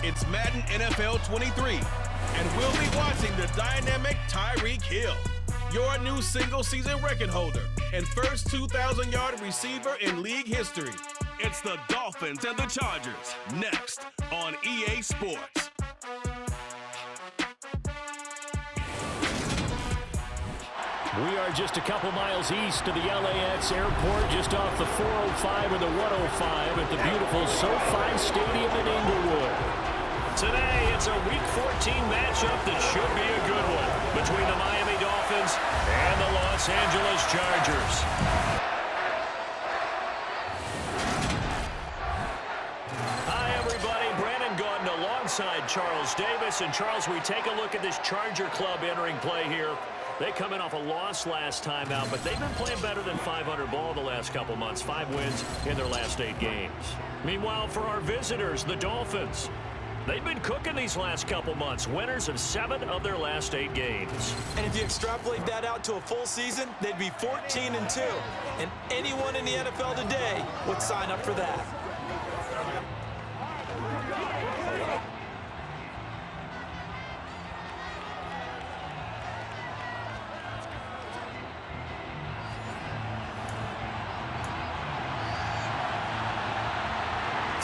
It's Madden NFL 23, and we'll be watching the dynamic Tyreek Hill, your new single-season record holder and first 2,000-yard receiver in league history. It's the Dolphins and the Chargers, next on EA Sports. We are just a couple miles east of the LAX airport, just off the 405 and the 105 at the beautiful SoFi Stadium in Inglewood. Today, it's a Week 14 matchup that should be a good one between the Miami Dolphins and the Los Angeles Chargers. Hi, everybody. Brandon Gordon alongside Charles Davis. And, Charles, we take a look at this Charger club entering play here. They come in off a loss last time out, but they've been playing better than 500 ball the last couple months. 5 wins in their last 8 games. Meanwhile, for our visitors, the Dolphins, they've been cooking these last couple months. Winners of 7 of their last 8 games. And if you extrapolate that out to a full season, they'd be 14-2. And anyone in the NFL today would sign up for that.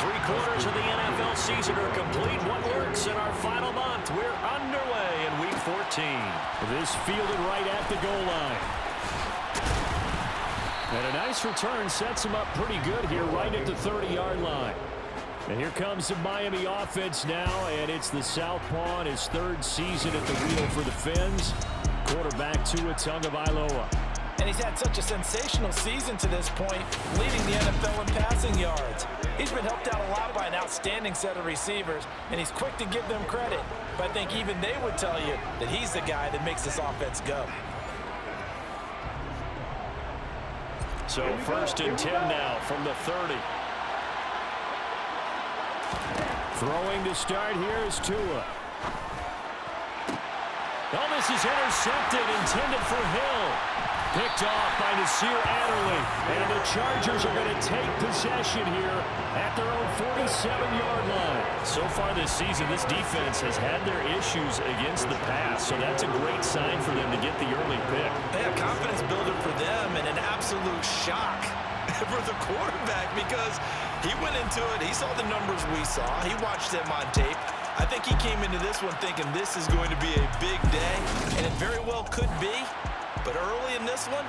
Three-quarters of the NFL season are complete. What works in our final month? We're underway in Week 14. This fielded right at the goal line. And a nice return sets him up pretty good here right at the 30-yard line. And here comes the Miami offense now, and it's the southpaw in his 3rd season at the wheel for the Fins. Quarterback Tua Tagovailoa. And he's had such a sensational season to this point, leading the NFL in passing yards. He's been helped out a lot by an outstanding set of receivers, and he's quick to give them credit. But I think even they would tell you that he's the guy that makes this offense go. So 1st and 10 now from the 30. Throwing to start here is Tua. Oh, this is intercepted, intended for Hill. Picked off by Nasir Adderley. And the Chargers are going to take possession here at their own 47-yard line. So far this season, this defense has had their issues against the pass. So that's a great sign for them to get the early pick. Yeah, confidence builder for them and an absolute shock for the quarterback because he went into it. He saw the numbers we saw. He watched them on tape. I think he came into this one thinking this is going to be a big day, and it very well could be. But early in this one,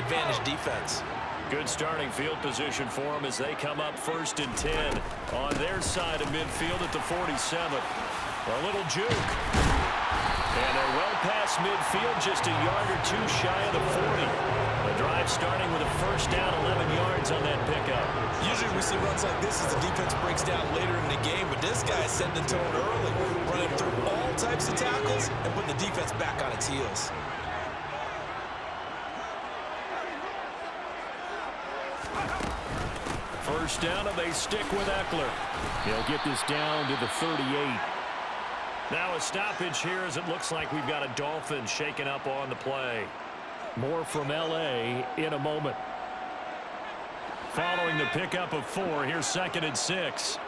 advantage defense. Good starting field position for them as they come up 1st and 10 on their side of midfield at the 47. A little juke. And they're well past midfield, just a yard or 2 shy of the 40. The drive starting with a 1st down, 11 yards on that pickup. Usually we see runs like this as the defense breaks down later in the game, but this guy is setting the tone early, running through all types of tackles and putting the defense back on its heels. First down, and they stick with Eckler. He'll get this down to the 38. Now a stoppage here as it looks like we've got a Dolphin shaking up on the play. More from L.A. in a moment. Following the pickup of 4, here's 2nd and 6.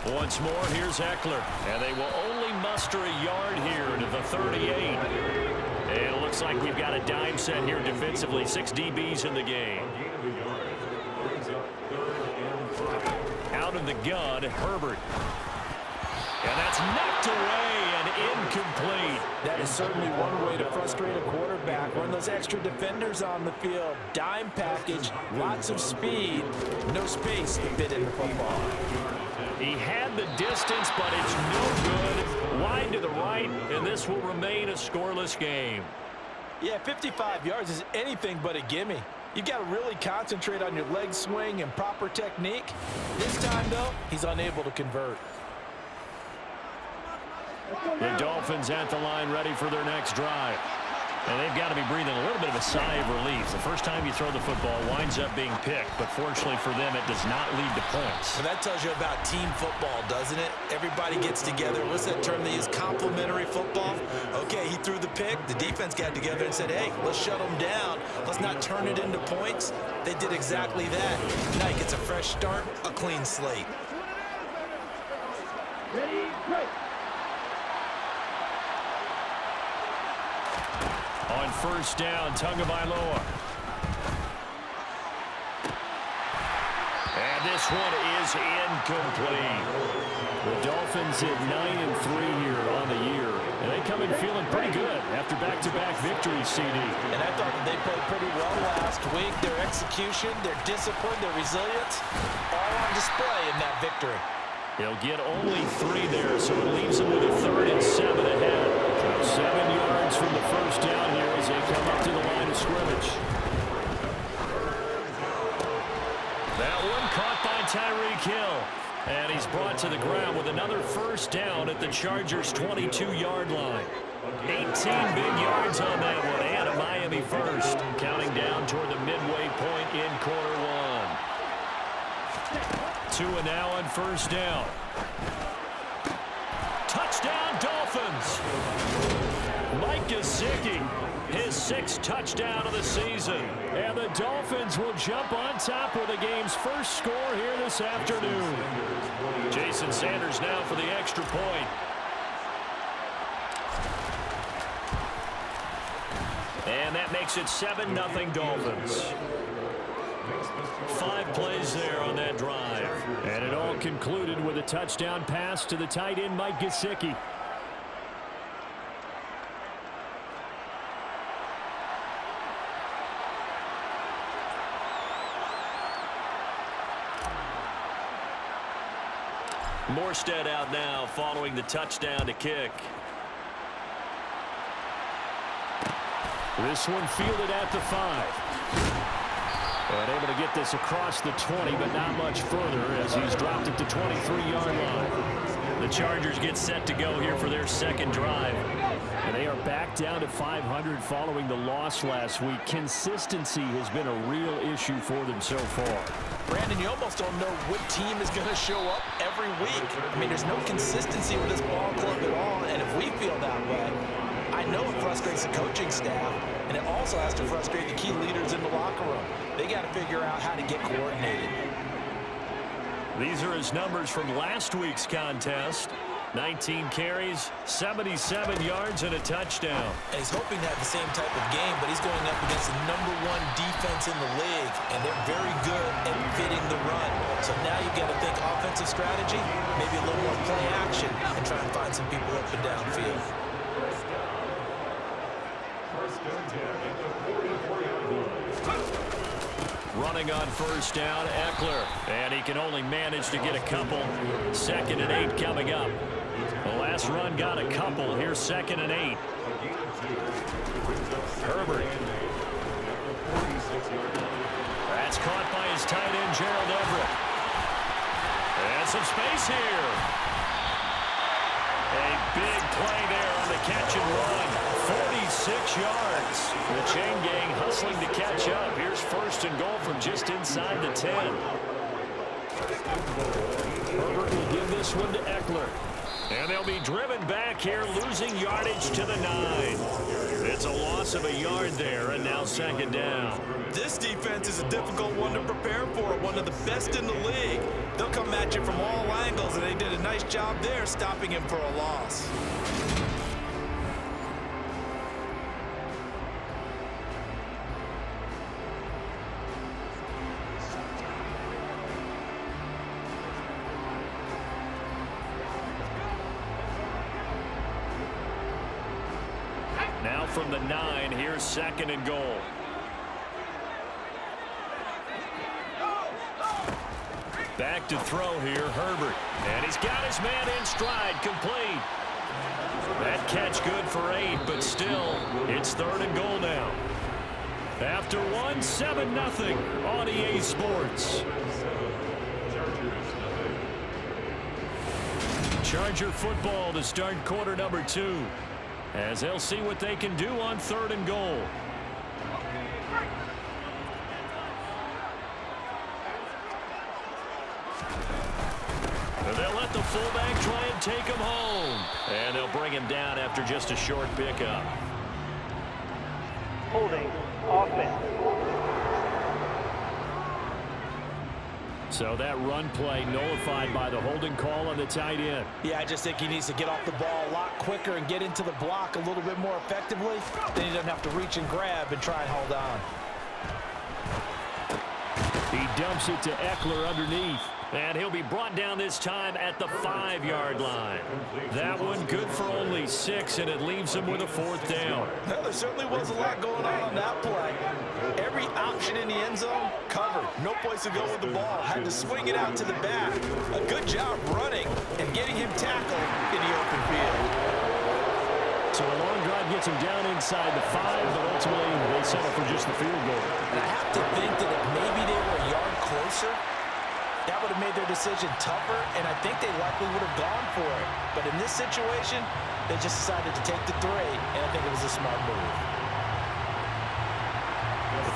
Once more, here's Eckler. And they will only muster a yard here to the 38. And it looks like we've got a dime set here defensively. 6 DBs in the game. Out of the gun, Herbert. And that's knocked away and incomplete. That is certainly one way to frustrate a quarterback. Run those extra defenders on the field. Dime package, lots of speed, no space to fit in the football. He had the distance, but it's no good. Wide to the right, and this will remain a scoreless game. Yeah, 55 yards is anything but a gimme. You've got to really concentrate on your leg swing and proper technique. This time, though, he's unable to convert. The Dolphins at the line ready for their next drive. And they've got to be breathing a little bit of a sigh of relief. The first time you throw the football winds up being picked, but fortunately for them, it does not lead to points. And that tells you about team football, doesn't it? Everybody gets together. What's that term they use? Complementary football? Okay, he threw the pick. The defense got together and said, hey, let's shut them down. Let's not turn it into points. They did exactly that. Now he gets a fresh start, a clean slate. Ready, break. On first down, Tagovailoa. And this one is incomplete. The Dolphins at 9-3 here on the year. And they come in feeling pretty good after back-to-back victories, CD. And I thought they played pretty well last week. Their execution, their discipline, their resilience, all on display in that victory. They'll get only 3 there, so it leaves them with a 3rd and 7 ahead. 7 yards from the first down here as they come up to the line of scrimmage. That one caught by Tyreek Hill. And he's brought to the ground with another first down at the Chargers' 22-yard line. 18 big yards on that one, and a Miami first. Counting down toward the midway point in quarter one. 2 and now on first down. Touchdown, Dolphins! Mike Gesicki, his 6th touchdown of the season. And the Dolphins will jump on top with the game's first score here this afternoon. Jason Sanders now for the extra point. And that makes it 7-0 Dolphins. 5 plays there on that drive. And it all concluded with a touchdown pass to the tight end, Mike Gesicki. Morstead out now following the touchdown to kick. This one fielded at the 5. And able to get this across the 20, but not much further as he's dropped it to 23-yard line. The Chargers get set to go here for their second drive. And they are back down to 500 following the loss last week. Consistency has been a real issue for them so far. Brandon, you almost don't know what team is going to show up every week. I mean, there's no consistency with this ball club at all, and if we feel that way, I know it frustrates the coaching staff, and it also has to frustrate the key leaders in the locker room. They got to figure out how to get coordinated. These are his numbers from last week's contest. 19 carries, 77 yards, and a touchdown. And he's hoping to have the same type of game, but he's going up against the #1 defense in the league, and they're very good at fitting the run. So now you've got to think offensive strategy, maybe a little more play action, and try and find some people up and downfield. Running on first down, Eckler. And he can only manage to get a couple. 2nd and 8 coming up. The last run got a couple. Here's 2nd and 8. Herbert. That's caught by his tight end, Gerald Everett. And some space here. A big play there on the catch and run. 46 yards. The chain gang hustling to catch up. Here's 1st and goal from just inside the 10. Herbert will give this one to Eckler. And they'll be driven back here, losing yardage to the 9. It's a loss of a yard there, and now 2nd down. This defense is a difficult one to prepare for, one of the best in the league. They'll come at you from all angles, and they did a nice job there stopping him for a loss. Now from the 9, here's 2nd and goal. Back to throw here, Herbert. And he's got his man in stride, complete. That catch good for 8, but still, it's 3rd and goal now. After one, 7-0 on EA Sports. Charger football to start quarter number 2. as they'll see what they can do on 3rd and goal. They'll let the fullback try and take him home. And they'll bring him down after just a short pickup. Holding offense. So that run play nullified by the holding call on the tight end. Yeah, I just think he needs to get off the ball a lot quicker and get into the block a little bit more effectively. Then he doesn't have to reach and grab and try and hold on. He dumps it to Eckler underneath. And he'll be brought down this time at the 5-yard line. That one good for only 6, and it leaves him with a 4th down. Well, there certainly was a lot going on that play. Every option in the end zone covered. No place to go with the ball. Had to swing it out to the back. A good job running and getting him tackled in the open field. So a long drive gets him down inside the 5, but ultimately they settle for just the field goal. And I have to think that if maybe they were a yard closer, that would have made their decision tougher, and I think they likely would have gone for it. But in this situation, they just decided to take the 3, and I think it was a smart move.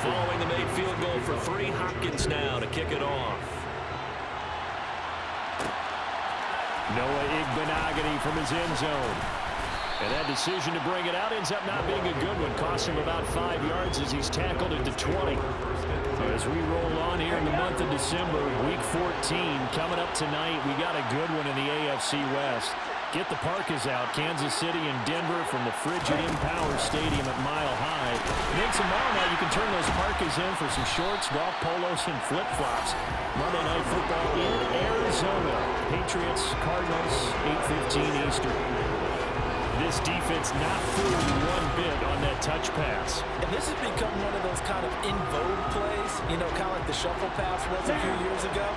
Following the made field goal for 3, Hopkins now to kick it off. Noah Igbenogany from his end zone. And that decision to bring it out ends up not being a good one. Costs him about 5 yards as he's tackled into 20. As we roll on here in the month of December, Week 14 coming up tonight. We got a good one in the AFC West. Get the parkas out. Kansas City and Denver from the frigid Empower Stadium at Mile High. Make some more now. You can turn those parkas in for some shorts, golf polos, and flip-flops. Monday Night Football in Arizona. Patriots, Cardinals, 8:15 Eastern. This defense not fooled one bit on that touch pass. And this has become one of those kind of in vogue plays, you know, kind of like the shuffle pass was a few years ago.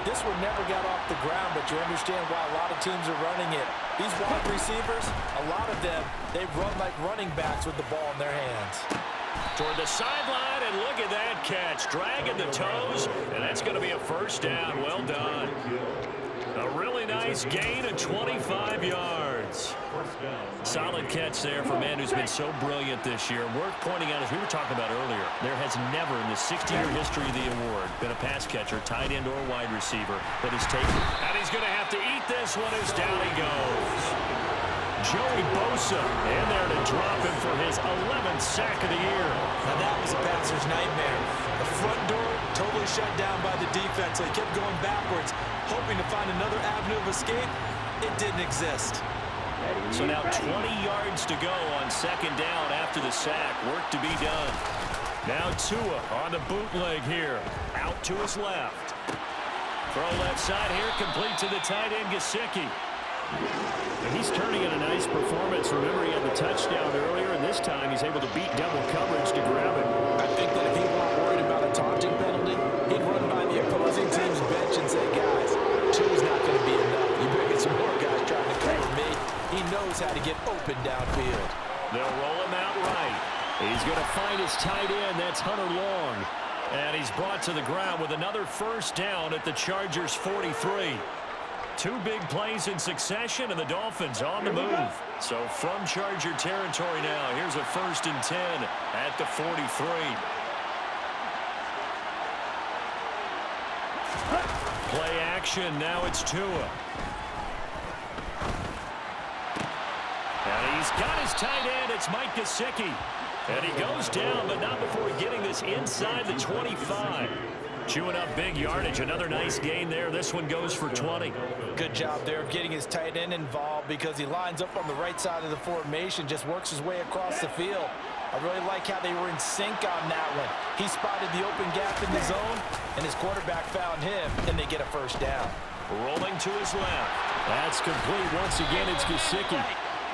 This one never got off the ground, but you understand why a lot of teams are running it. These wide receivers, a lot of them, they run like running backs with the ball in their hands. Toward the sideline, and look at that catch. Dragging the toes, and that's going to be a 1st down. Well done. A really nice gain of 25 yards. Solid catch there for a man who's been so brilliant this year. Worth pointing out, as we were talking about earlier, there has never in the 60-year history of the award been a pass catcher, tight end, or wide receiver that has taken. And he's going to have to eat this one as down he goes. Joey Bosa in there to drop him for his 11th sack of the year. Now that was a passer's nightmare. The front door totally shut down by the defense, so he kept going backwards, hoping to find another avenue of escape. It didn't exist. So now 20 yards to go on 2nd down after the sack. Work to be done. Now Tua on the bootleg here. Out to his left. Throw left side here, complete to the tight end, Gesicki. And he's turning in a nice performance. Remember, he had the touchdown earlier, and this time he's able to beat double coverage to grab it. I think that if he weren't worried about a taunting penalty, he'd run by the opposing team's bench and say, guys, 2's not going to be enough. You bring in some more guys trying to cover me. He knows how to get open downfield. They'll roll him out right. He's going to find his tight end. That's Hunter Long. And he's brought to the ground with another 1st down at the Chargers' 43. 2 big plays in succession, and the Dolphins on the move. So from Charger territory now, here's a 1st and 10 at the 43. Play action, now it's Tua. And he's got his tight end, it's Mike Gesicki. And he goes down, but not before getting this inside the 25. Chewing up big yardage. Another nice gain there. This one goes for 20. Good job there of getting his tight end involved because he lines up on the right side of the formation, just works his way across the field. I really like how they were in sync on that one. He spotted the open gap in the zone, and his quarterback found him, and they get a 1st down. Rolling to his left. That's complete. Once again, it's Gesicki.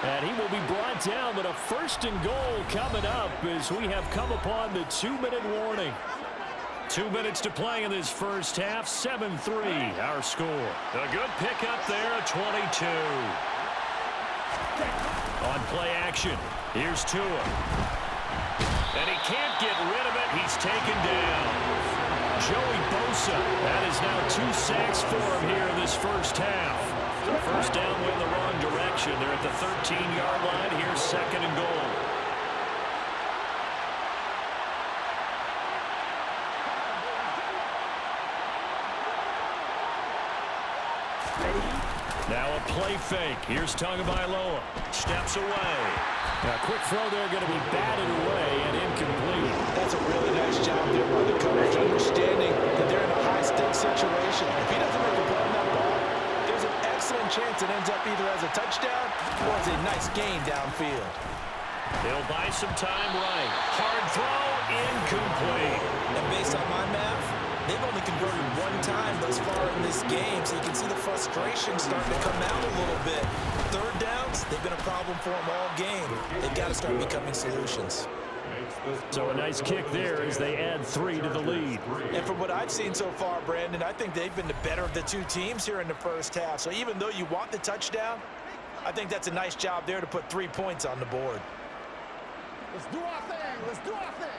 And he will be brought down, but a 1st and goal coming up as we have come upon the 2-minute warning. 2 minutes to play in this first half. 7-3 our score. A good pickup there, 22. On play action, here's Tua. And he can't get rid of it. He's taken down. Joey Bosa. That is now 2 sacks for him here in this first half. First down went the wrong direction. They're at the 13-yard line. Here's second and goal. Now a play fake. Here's Tagovailoa. Steps away. A quick throw there going to be batted away and incomplete. That's a really nice job there by the coach, understanding that they're in a high-stakes situation. If he doesn't make a play on that ball, there's an excellent chance it ends up either as a touchdown or as a nice gain downfield. He'll buy some time right. Hard throw, incomplete. And based on my math, they've only converted one time thus far in this game, so you can see the frustration starting to come out a little bit. Third downs, they've been a problem for them all game. They've got to start becoming solutions. So a nice kick there as they add 3 to the lead. And from what I've seen so far, Brandon, I think they've been the better of the two teams here in the first half. So even though you want the touchdown, I think that's a nice job there to put 3 points on the board. Let's do our thing. Let's do our thing.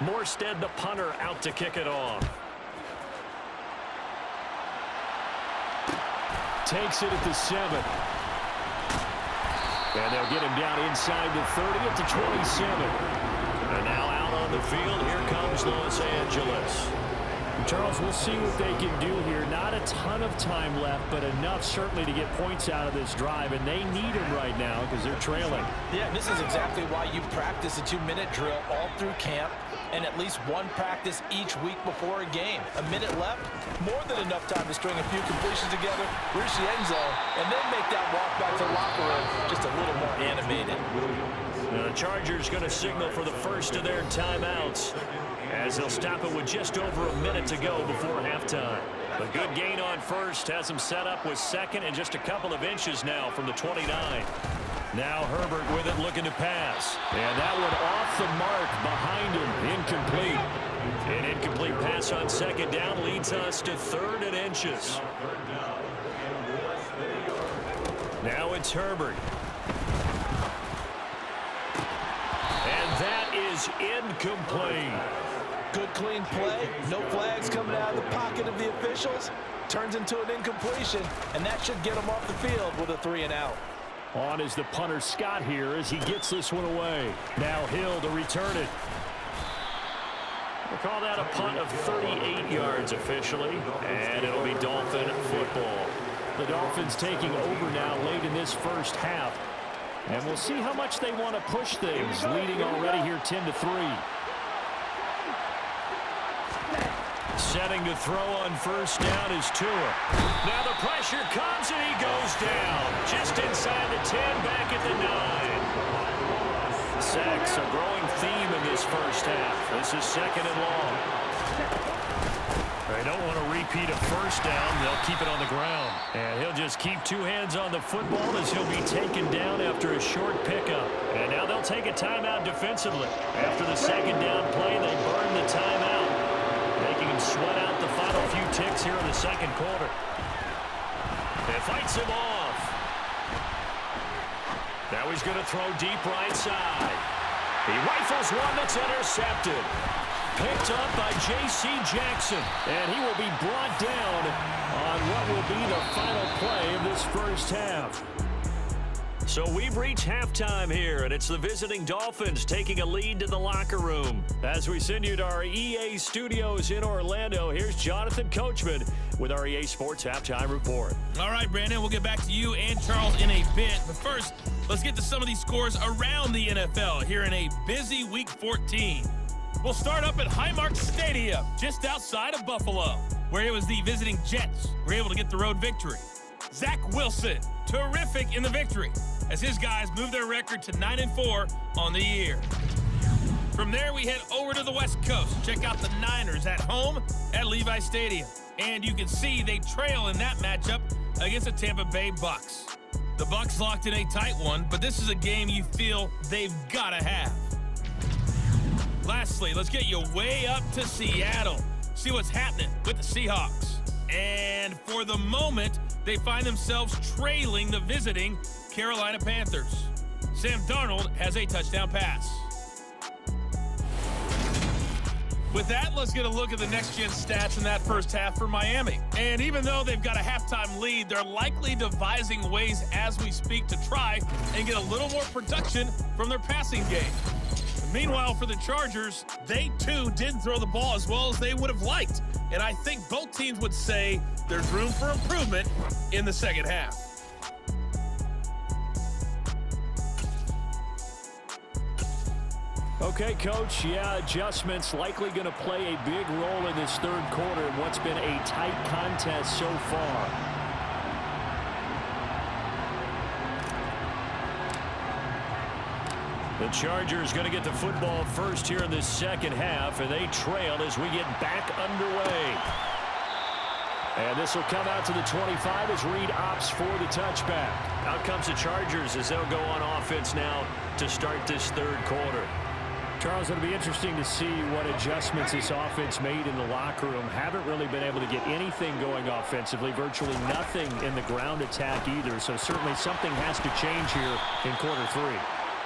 Morstead, the punter, out to kick it off. Takes it at the 7. And they'll get him down inside the 30 at the 27. And now out on the field, here comes Los Angeles. Charles, we'll see what they can do here. Not a ton of time left, but enough certainly to get points out of this drive, and they need them right now because they're trailing. Yeah, and this is exactly why you practice a 2-minute drill all through camp and at least one practice each week before a game. A minute left, more than enough time to string a few completions together, reach the end zone, and then make that walk back to the locker room just a little more animated. Now the Chargers going to signal for the first of their timeouts as they'll stop it with just over a minute to go before halftime. A good gain on first has them set up with second and just a couple of inches now from the 29. Now Herbert with it, looking to pass. And that one off the mark behind him. Incomplete. An incomplete pass on second down leads us to 3rd and inches. Now it's Herbert. And that is incomplete. Good clean play, no flags coming out of the pocket of the officials. Turns into an incompletion, and that should get them off the field with a 3-and-out. On is the punter Scott here as he gets this one away. Now Hill to return it. We'll call that a punt of 38 yards officially, and it'll be Dolphin football. The Dolphins taking over now late in this first half. And we'll see how much they want to push things, leading already here 10-3. Setting to throw on first down is Tua. Now the pressure comes and he goes down. Just inside the 10, back at the 9. Sacks, a growing theme in this first half. This is second and long. They don't want to repeat a first down. They'll keep it on the ground. And he'll just keep 2 hands on the football as he'll be taken down after a short pickup. And now they'll take a timeout defensively. After the second down play, they burn the timeout, making him sweat out the final few ticks here in the second quarter. It fights him off. Now he's going to throw deep right side. He rifles one that's intercepted. Picked up by J.C. Jackson. And he will be brought down on what will be the final play of this first half. So we've reached halftime here, and it's the visiting Dolphins taking a lead to the locker room. As we send you to our EA studios in Orlando, here's Jonathan Coachman with our EA Sports Halftime Report. All right, Brandon, we'll get back to you and Charles in a bit. But first, let's get to some of these scores around the NFL here in a busy Week 14. We'll start up at Highmark Stadium, just outside of Buffalo, where it was the visiting Jets were able to get the road victory. Zach Wilson, terrific in the victory, as his guys move their record to 9-4 on the year. From there, we head over to the West Coast. Check out the Niners at home at Levi Stadium. And you can see they trail in that matchup against the Tampa Bay Bucks. The Bucks locked in a tight one, but this is a game you feel they've got to have. Lastly, let's get you way up to Seattle. See what's happening with the Seahawks. And for the moment, they find themselves trailing the visiting Carolina Panthers. Sam Darnold has a touchdown pass. With that, let's get a look at the next-gen stats in that first half for Miami. And even though they've got a halftime lead, they're likely devising ways as we speak to try and get a little more production from their passing game. Meanwhile, for the Chargers, they too didn't throw the ball as well as they would have liked. And I think both teams would say there's room for improvement in the second half. Okay, Coach, yeah, adjustments likely going to play a big role in this third quarter in what's been a tight contest so far. The Chargers going to get the football first here in this second half, and they trail as we get back underway. And this will come out to the 25 as Reed opts for the touchback. Out comes the Chargers as they'll go on offense now to start this third quarter. Charles, it'll be interesting to see what adjustments this offense made in the locker room. Haven't really been able to get anything going offensively, virtually nothing in the ground attack either. So certainly something has to change here in quarter three.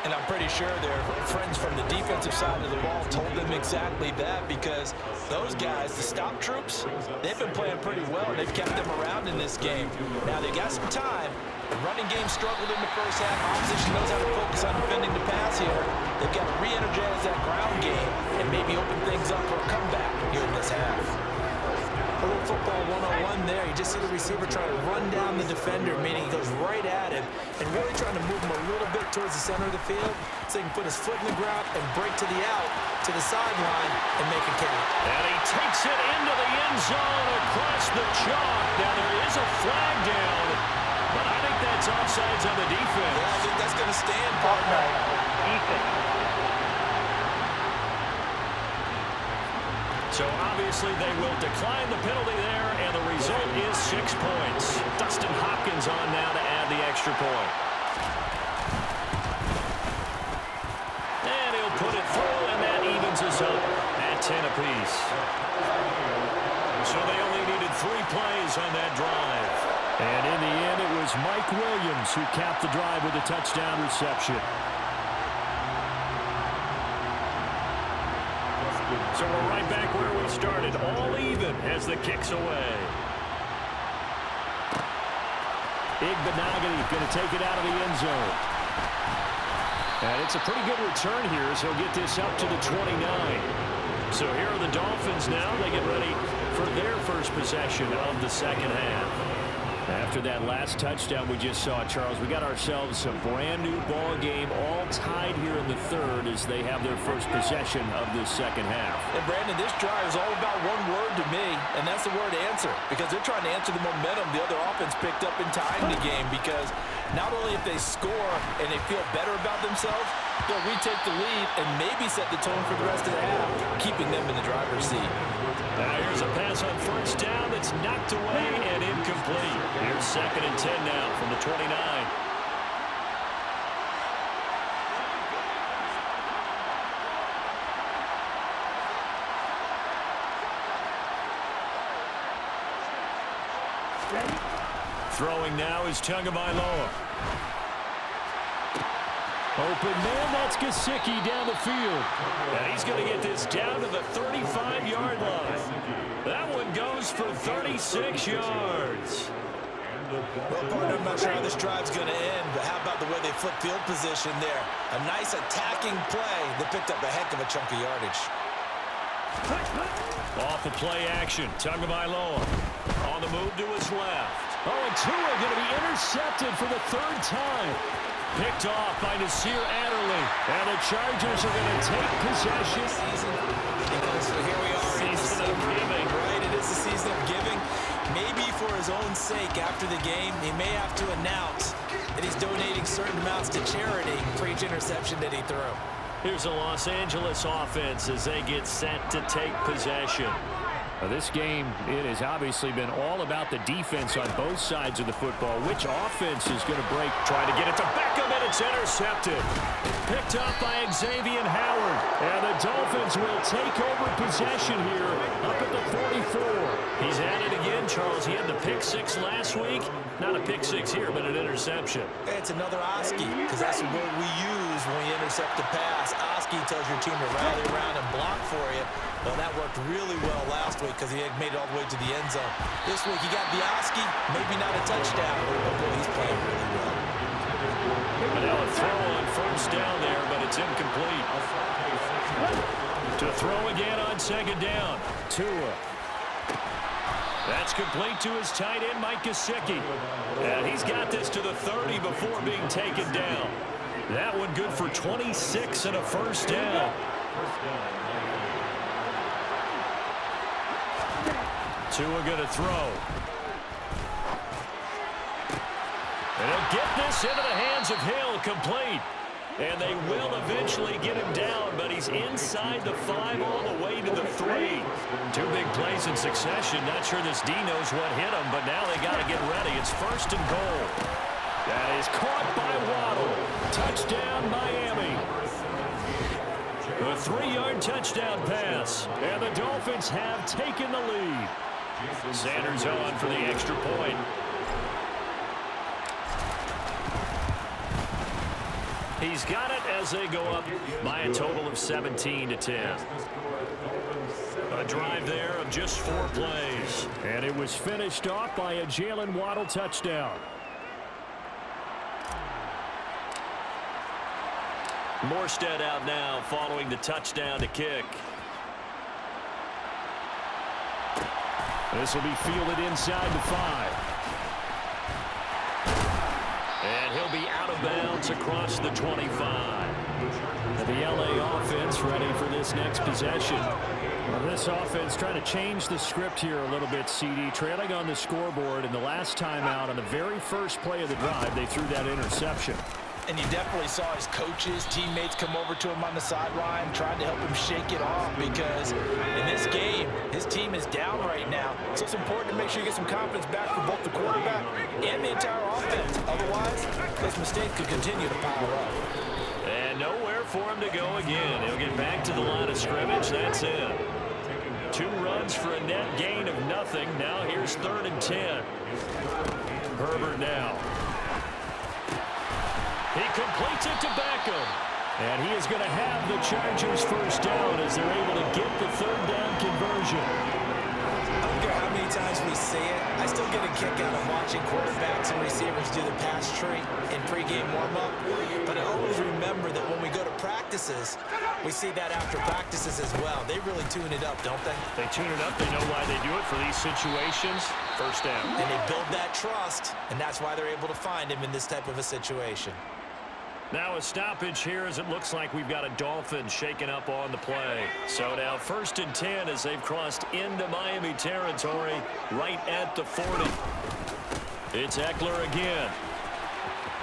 And I'm pretty sure their friends from the defensive side of the ball told them exactly that, because those guys, the stop troops, they've been playing pretty well. They've kept them around in this game. Now they got some time. The running game struggled in the first half. Opposition knows how to focus on defending the pass here. They've got to re-energize that ground game and maybe open things up for a comeback here in this half. A little football 101 there. You just see the receiver trying to run down the defender, meaning he goes right at him and really trying to move him a little bit towards the center of the field so he can put his foot in the ground and break to the out, to the sideline, and make a count. And he takes it into the end zone across the chalk. Now there is a flag down, but I think that's offsides on the defense. Yeah, I think that's going to stand, partner. So obviously they will decline the penalty there, and the result is 6 points. Dustin Hopkins on now to add the extra point. And he'll put it through, and that evens us up at 10 apiece. So they only needed 3 plays on that drive. And in the end, it was Mike Williams who capped the drive with a touchdown reception. So we're right back where we started, all even as the kick's away. Igbenogany going to take it out of the end zone. And it's a pretty good return here as he'll get this up to the 29. So here are the Dolphins now. They get ready for their first possession of the second half. After that last touchdown we just saw, Charles, we got ourselves a brand new ball game, all tied here in the third as they have their first possession of this second half. And Brandon, this drive is all about one word to me, and that's the word answer, because they're trying to answer the momentum the other offense picked up in tying the game, because not only if they score and they feel better about themselves, they'll retake the lead and maybe set the tone for the rest of the half, keeping them in the driver's seat. Now here's a pass on first down that's knocked away and incomplete. Here's 2nd and 10 now from the 29. Throwing now is Tagovailoa. Open man, that's Gesicki down the field. And he's going to get this down to the 35-yard line. That one goes for 36 yards. Well, partner, I'm not sure how this drive's going to end, but how about the way they flip field position there? A nice attacking play that picked up a heck of a chunk of yardage. Off the play action, Tagovailoa on the move to his left. Oh, and Tua going to be intercepted for the 3rd time. Picked off by Nasir Adderley. And the Chargers are going to take possession. Because here we are. Season of giving. Right, it is the season of giving. Maybe for his own sake after the game, he may have to announce that he's donating certain amounts to charity for each interception that he threw. Here's a Los Angeles offense as they get set to take possession. This game, it has obviously been all about the defense on both sides of the football. Which offense is going to break? Trying to get it to Beckham, and it's intercepted. Picked up by Xavier Howard. And the Dolphins will take over possession here up at the 44. He's at it again, Charles. He had the pick six last week. Not a pick six here, but an interception. It's another Oski, because that's the word we use when we intercept the pass. Oski tells your team to rally around and block for you. Well, that worked really well last week because he had made it all the way to the end zone. This week he got the Oski, maybe not a touchdown, but boy, he's playing really well. But now a throw on first down there, but it's incomplete. To throw again on second down. Tua. That's complete to his tight end, Mike Gesicki. And he's got this to the 30 before being taken down. That one good for 26 and a first down. Tua going to throw. And he'll get this into the hands of Hill, complete. And they will eventually get him down, but he's inside the 5 all the way to the 3. Two big plays in succession. Not sure this D knows what hit him, but now they got to get ready. It's first and goal. That is caught by Waddle. Touchdown, Miami. A 3-yard touchdown pass. And the Dolphins have taken the lead. Sanders on for the extra point. He's got it as they go up by a total of 17-10. A drive there of just 4 plays. And it was finished off by a Jalen Waddle touchdown. Morstead out now following the touchdown to kick. This will be fielded inside the 5. And he'll be out of bounds across the 25. The LA offense ready for this next possession. Well, this offense trying to change the script here a little bit, CD. Trailing on the scoreboard, and the last time out on the very first play of the drive, they threw that interception. And you definitely saw his coaches, teammates come over to him on the sideline, trying to help him shake it off because in this game, his team is down right now. So it's important to make sure you get some confidence back for both the quarterback and the entire offense. Otherwise, those mistakes could continue to pile up. And nowhere for him to go again. He'll get back to the line of scrimmage. That's it. 2 runs for a net gain of nothing. Now here's 3rd and 10. Herbert now. He completes it to Beckham. And he is going to have the Chargers first down as they're able to get the 3rd down conversion. I don't care how many times we see it. I still get a kick out of watching quarterbacks and receivers do the pass tree in pregame warm-up. But I always remember that when we go to practices, we see that after practices as well. They really tune it up, don't they? They tune it up. They know why they do it for these situations. First down. And they build that trust, and that's why they're able to find him in this type of a situation. Now a stoppage here as it looks like we've got a Dolphin shaken up on the play. So now 1st and 10 as they've crossed into Miami territory right at the 40. It's Eckler again.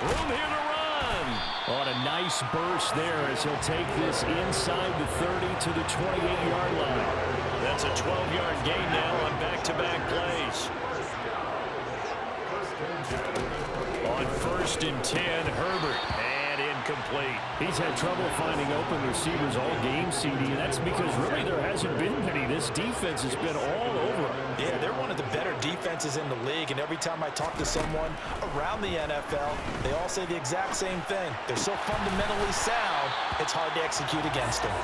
Room here to run. On a nice burst there as he'll take this inside the 30 to the 28-yard line. That's a 12-yard gain now on back-to-back plays. On 1st and 10, Herbert. Incomplete. He's had trouble finding open receivers all game, CD, and that's because really there hasn't been many. This defense has been all over him. Yeah, they're one of the better defenses in the league, and every time I talk to someone around the NFL, they all say the exact same thing. They're so fundamentally sound, it's hard to execute against them.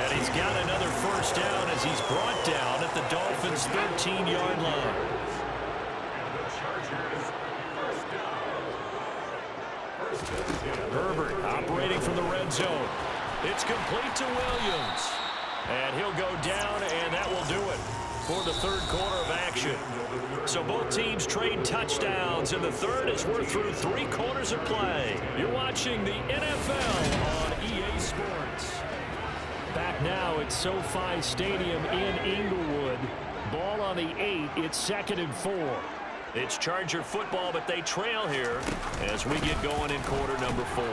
And he's got another first down as he's brought down at the Dolphins' 13-yard line. Herbert operating from the red zone. It's complete to Williams. And he'll go down, and that will do it for the 3rd quarter of action. So both teams trade touchdowns in the 3rd as we're through 3 quarters of play. You're watching the NFL on EA Sports. Back now at SoFi Stadium in Inglewood. Ball on the 8. It's 2nd and 4. It's Charger football, but they trail here as we get going in quarter number 4.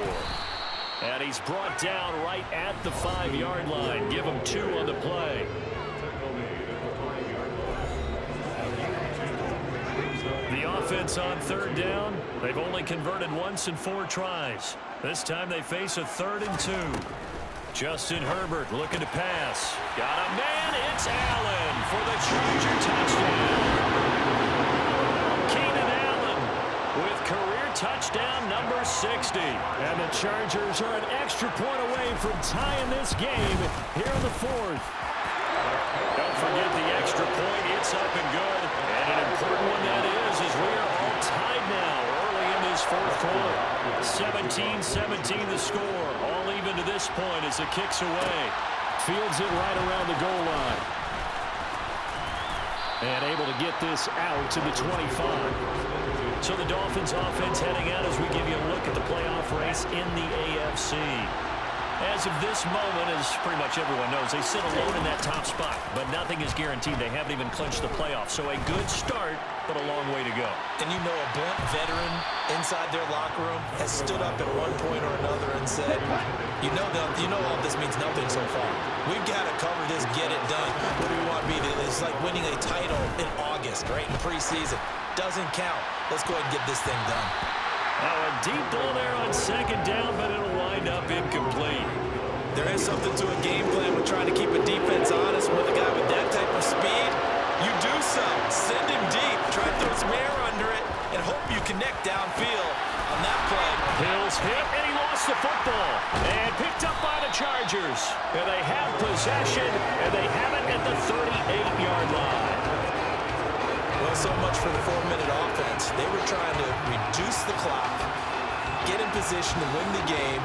And he's brought down right at the 5-yard line. Give him 2 on the play. offense on third down. They've only converted once in 4 tries. This time they face a 3rd and 2. Justin Herbert looking to pass. Got a man. It's Allen for the Charger touchdown. Keenan Allen with career touchdown number 60. And the Chargers are an extra point away from tying this game here in the 4th. Don't forget the extra point. It's up and good. And an important one that is, as we are all tied now early in this 4th quarter. 17-17 the score. All even to this point as the kick's away. Fields it right around the goal line. And able to get this out to the 25. So the Dolphins offense heading out as we give you a look at the playoff race in the AFC. As of this moment, as pretty much everyone knows, they sit alone in that top spot. But nothing is guaranteed. They haven't even clinched the playoffs. So a good start, but a long way to go. And you know, a blunt veteran inside their locker room has stood up at one point or another and said, you know all this means nothing so far. We've got to cover this, get it done. What do we want to be? It's like winning a title in August, right, in preseason. Doesn't count. Let's go ahead and get this thing done. Now a deep ball there on 2nd down, but it'll wind up incomplete. There is something to a game plan with trying to keep a defense honest with a guy with that type of speed. You do so. Send him deep. Try to throw some air under it and hope you connect downfield on that play. Hill's hit, and he lost the football. And picked up by the Chargers. And they have possession, and they have it at the 38-yard line. Well, so much for the 4-minute offense. They were trying to reduce the clock, get in position to win the game.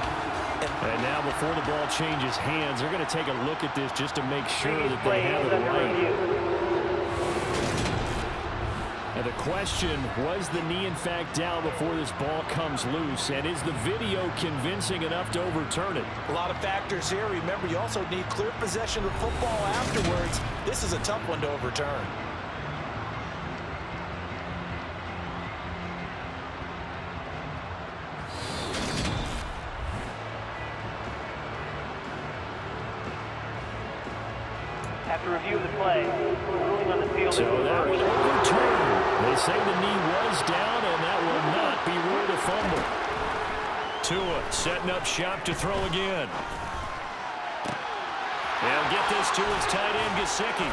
And now before the ball changes hands, they're going to take a look at this just to make sure that they have it right. And the question, was the knee in fact down before this ball comes loose? And is the video convincing enough to overturn it? A lot of factors here. Remember, you also need clear possession of football afterwards. This is a tough one to overturn. After review of the play, ruling on the field. So that was overturned. They say the knee was down, and that will not be ruled a fumble. Tua setting up shop to throw again. They'll get this to his tight end, Gesicki.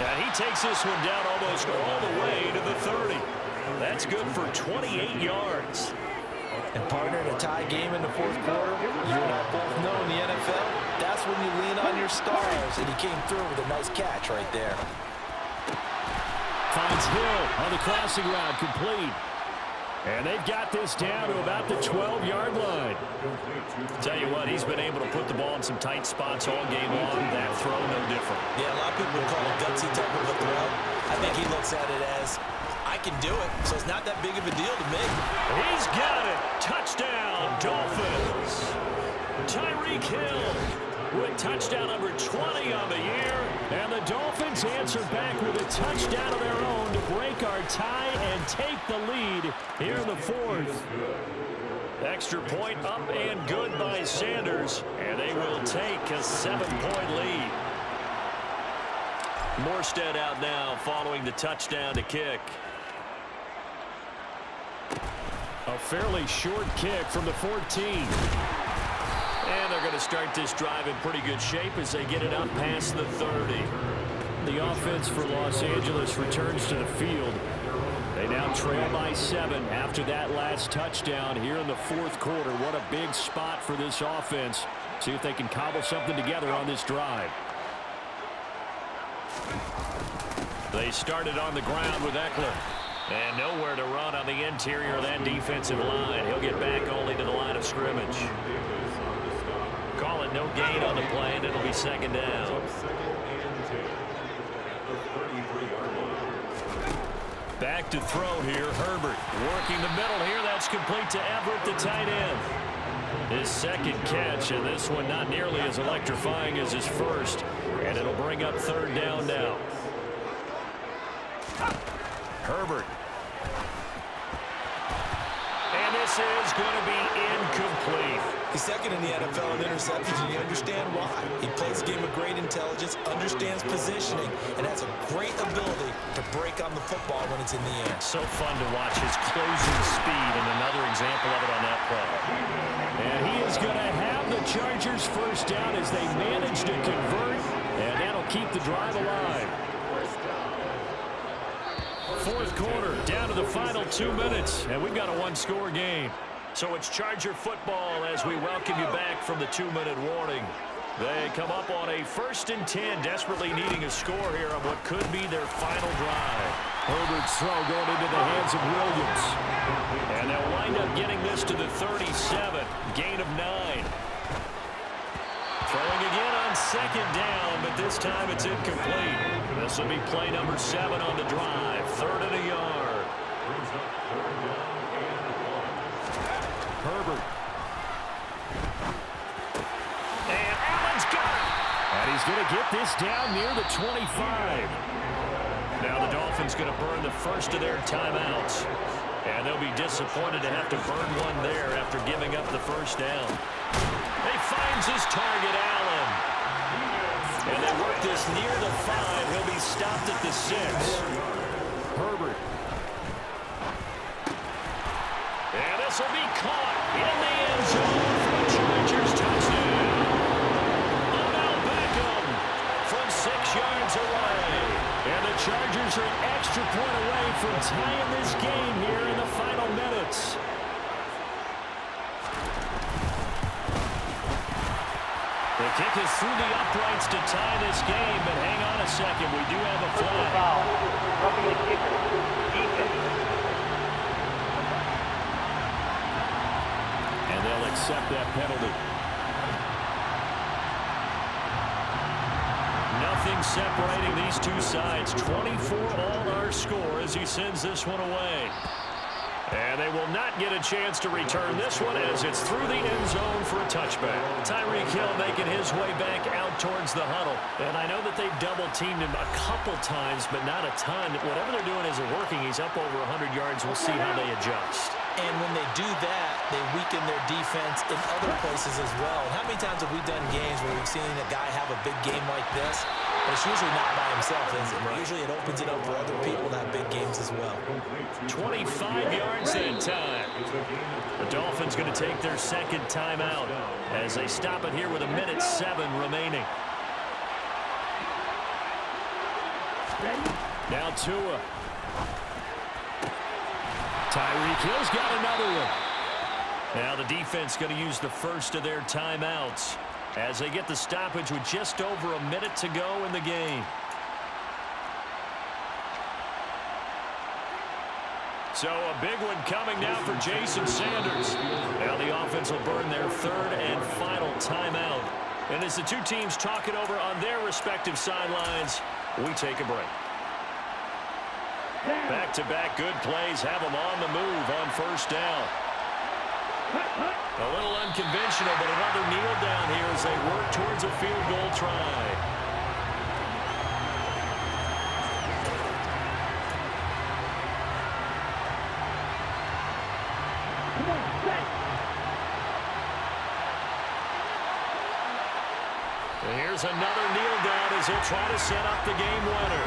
And he takes this one down almost all the way to the 30. That's good for 28 yards. And partner, in a tie game in the 4th quarter, you and I both know in the NFL, that's when you lean on your stars, and he came through with a nice catch right there. Finds Hill on the crossing route, complete. And they've got this down to about the 12-yard line. Tell you what, he's been able to put the ball in some tight spots all game long. That throw, no different. Yeah, a lot of people would call it gutsy type of a throw. I think he looks at it as, I can do it, so it's not that big of a deal to me. He's got it. Touchdown, Dolphins. Tyreek Hill with touchdown number 20 on the year. And the Dolphins answer back with a touchdown of their own to break our tie and take the lead here in the 4th. Extra point up and good by Sanders. And they will take a 7-point lead. Morstead out now following the touchdown to kick. A fairly short kick from the 14. And they're going to start this drive in pretty good shape as they get it up past the 30. The offense for Los Angeles returns to the field. They now trail by 7 after that last touchdown here in the 4th quarter. What a big spot for this offense. See if they can cobble something together on this drive. They started on the ground with Eckler. And nowhere to run on the interior of that defensive line. He'll get back only to the line of scrimmage. Call it no gain on the play, and it'll be 2nd down. Back to throw here, Herbert. Working the middle here, that's complete to Everett, the tight end. His 2nd catch, and this one not nearly as electrifying as his first. And it'll bring up 3rd down now. Herbert. And this is going to be incomplete. He's second in the NFL in interceptions, and you understand why. He plays a game with great intelligence, understands positioning, and has a great ability to break on the football when it's in the air. So fun to watch his closing speed, and another example of it on that play. And he is going to have the Chargers first down as they manage to convert, and that'll keep the drive alive. Fourth quarter, down to the final 2 minutes, and we've got a one-score game. So it's Charger football as we welcome you back from the 2-minute warning. They come up on a 1st and 10, desperately needing a score here on what could be their final drive. Herbert's throw going into the hands of Williams. And they'll wind up getting this to the 37, gain of 9. Throwing again on 2nd down, but this time it's incomplete. This will be play number 7 on the drive, 3rd and a yard. Herbert. And Allen's got it. And he's going to get this down near the 25. Now the Dolphins going to burn the first of their timeouts. And they'll be disappointed to have to burn one there after giving up the first down. He finds his target, Allen. And they work this near the 5. He'll be stopped at the 6. Herbert. And this will be caught in the end zone for a Chargers touchdown. Odell Beckham from 6 yards away. And the Chargers are an extra point away from tying this game here in the final minutes. The kick is through the uprights to tie this game, but hang on a second. We do have a flag. Foul. Roughing the kicker. Defense. And they'll accept that penalty. Nothing separating these two sides. 24 all our score as he sends this one away. And they will not get a chance to return this one as it's through the end zone for a touchback. Tyreek Hill making his way back out towards the huddle. And I know that they've double-teamed him a couple times, but not a ton. Whatever they're doing isn't working. He's up over 100 yards. We'll see how they adjust. And when they do that, they weaken their defense in other places as well. And how many times have we done games where we've seen a guy have a big game like this? But it's usually not by himself, is it? Right. Usually it opens it up for other people to have big games as well. 25 yards that time. The Dolphins going to take their second timeout as they stop it here with 1:07 remaining. Now Tua. Tyreek Hill's got another one. Now the defense going to use the first of their timeouts as they get the stoppage with just over 1 minute to go in the game. So a big one coming now for Jason Sanders. Now the offense will burn their 3rd and final timeout. And as the two teams talk it over on their respective sidelines, we take a break. Back-to-back good plays have them on the move on first down. A little unconventional, but another kneel down here as they work towards a field goal try. And here's another kneel down as they'll try to set up the game winner.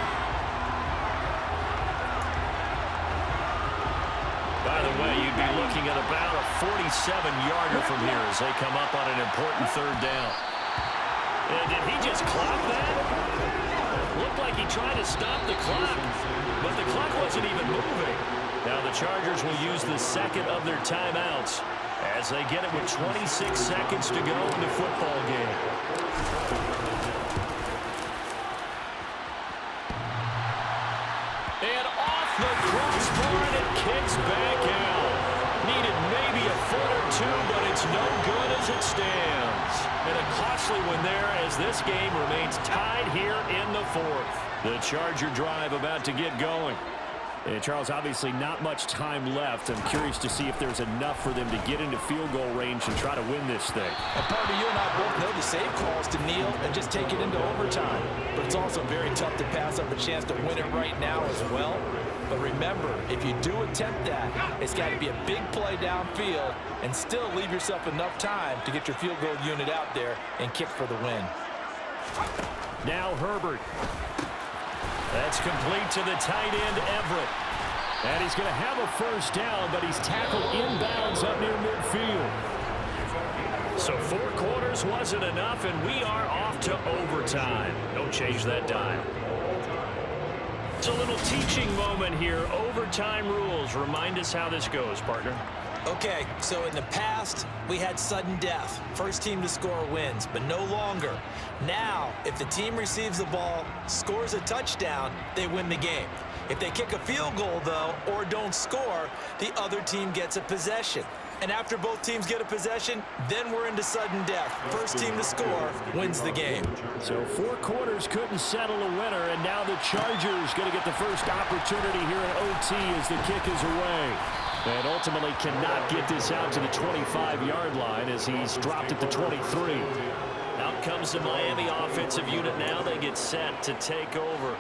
By the way, you'd be looking at about a 47-yarder from here as they come up on an important 3rd down. And did he just clock that? Looked like he tried to stop the clock, but the clock wasn't even moving. Now the Chargers will use the second of their timeouts as they get it with 26 seconds to go in the football game. And off the crossbar, and it kicks back out. Needed maybe a foot or two, but it's no good as it stands. And a costly one there as this game remains tied here in the 4th. The Charger drive about to get going. And Charles, obviously not much time left. I'm curious to see if there's enough for them to get into field goal range and try to win this thing. And part of you and I both know the save calls to kneel and just take it into overtime. But it's also very tough to pass up a chance to win it right now as well. But remember, if you do attempt that, it's got to be a big play downfield and still leave yourself enough time to get your field goal unit out there and kick for the win. Now Herbert. That's complete to the tight end, Everett. And he's going to have a first down, but he's tackled inbounds up near midfield. So 4 quarters wasn't enough, and we are off to overtime. Don't change that dial. It's a little teaching moment here. Overtime rules. Remind us how this goes, partner. Okay, so in the past, we had sudden death. First team to score wins, but no longer. Now, if the team receives the ball, scores a touchdown, they win the game. If they kick a field goal, though, or don't score, the other team gets a possession. And after both teams get a possession, then we're into sudden death. First team to score wins the game. So 4 quarters couldn't settle a winner, and now the Chargers going to get the first opportunity here in OT as the kick is away. And ultimately cannot get this out to the 25-yard line as he's dropped at the 23. Out comes the Miami offensive unit now. They get set to take over.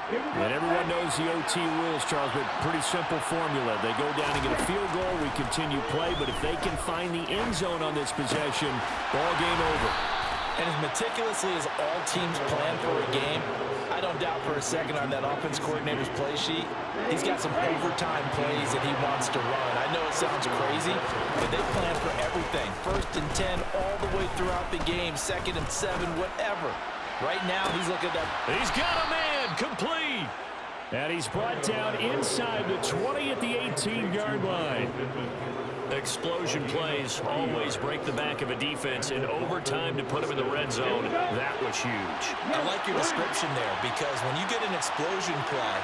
And everyone knows the OT rules, Charles, but pretty simple formula. They go down and get a field goal, we continue play, but if they can find the end zone on this possession, ball game over. And as meticulously as all teams plan for a game, I don't doubt for a second on that offense coordinator's play sheet, he's got some overtime plays that he wants to run. I know it sounds crazy, but they plan for everything. 1st and 10 all the way throughout the game, 2nd and 7, whatever. Right now, he's looking at... He's got a man, complete. And he's brought down inside the 20 at the 18-yard line. Explosion plays always break the back of a defense. In overtime to put him in the red zone, that was huge. I like your description there because when you get an explosion play,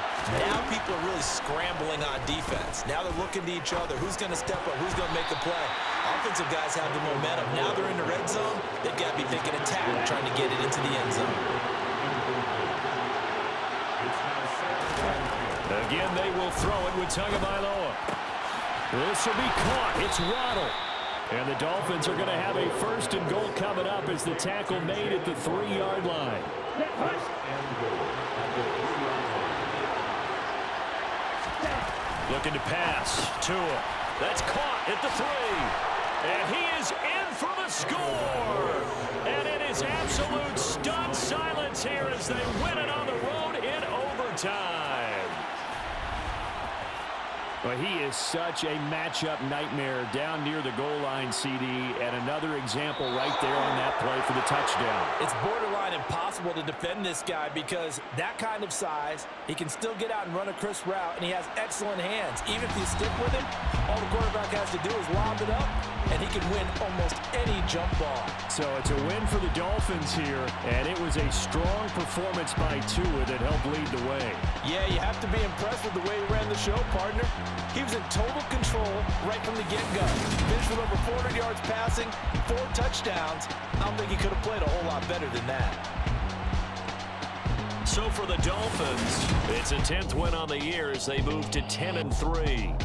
now people are really scrambling on defense. Now they're looking to each other. Who's going to step up? Who's going to make the play? Offensive guys have the momentum. Now they're in the red zone. They've got to be thinking attack, trying to get it into the end zone. Again, they will throw it with Tagovailoa. This will be caught. It's Waddle. And the Dolphins are going to have a 1st and goal coming up as the tackle made at the 3-yard line. Looking to pass. Tua. That's caught at the 3. And he is in for the score. And it is absolute stunned silence here as they win it on the road in overtime. Well, he is such a matchup nightmare down near the goal line, CD, and another example right there on that play for the touchdown. It's borderline impossible to defend this guy because that kind of size, he can still get out and run a crisp route, and he has excellent hands. Even if you stick with him, all the quarterback has to do is lob it up, and he can win almost any jump ball. So it's a win for the Dolphins here, and it was a strong performance by Tua that helped lead the way. Yeah, you have to be impressed with the way he ran the show, partner. He was in total control right from the get-go. Finished with over 400 yards passing, 4 touchdowns. I don't think he could have played a whole lot better than that. So for the Dolphins, it's a 10th win on the year as they move to 10-3.